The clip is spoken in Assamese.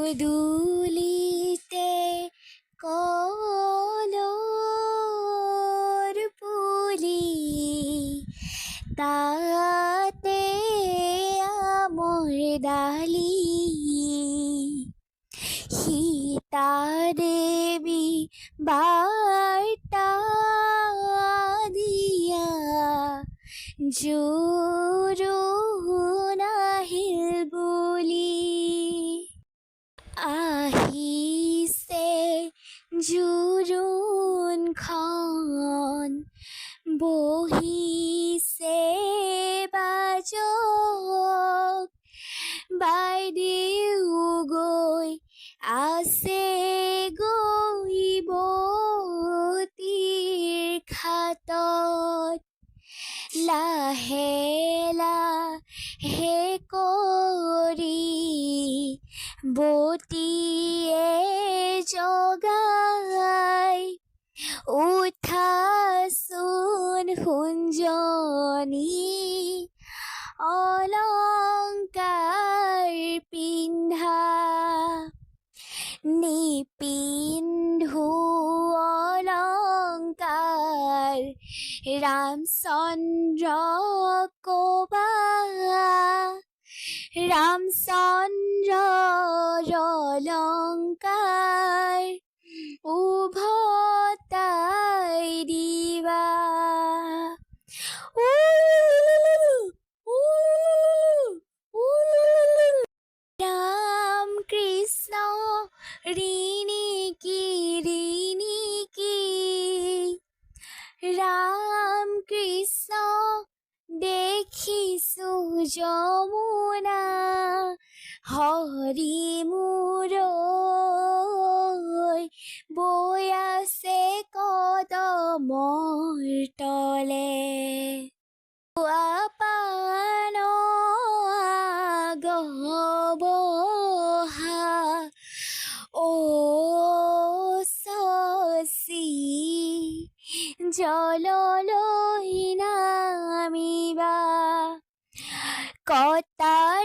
পদূলিতে কলৰ পুলি, তাতে আমৰ ডালি, সীতা দেৱী বাৰ্তা দিয়া জোৰোণ আহিল বুলি। আহিছে জোৰোণখন, বহিছে বাজক, বাইদেউ গৈ আছে গৰীবতীৰ খাটত, লাহে লাহে কৰি বতীয়ে জগাই, উঠাচোন সোণজনী, অলংকাৰ পিন্ধা, নিপিন্ধো অলংকাৰ, ৰামচন্দ্ৰ কবা, ৰামচন্দ্ৰৰ অলংকাৰ উভতাই দিবা। ৰাম কৃষ্ণ ৰিণিকি ৰিণিকি, ৰাম কৃষ্ণ দেখিছো যমুনা, হৰি মূৰৈ বৈ আছে কদমৰ তলে, পান আগবহা অ শশী, জললৈ নামিবা, কটাৰ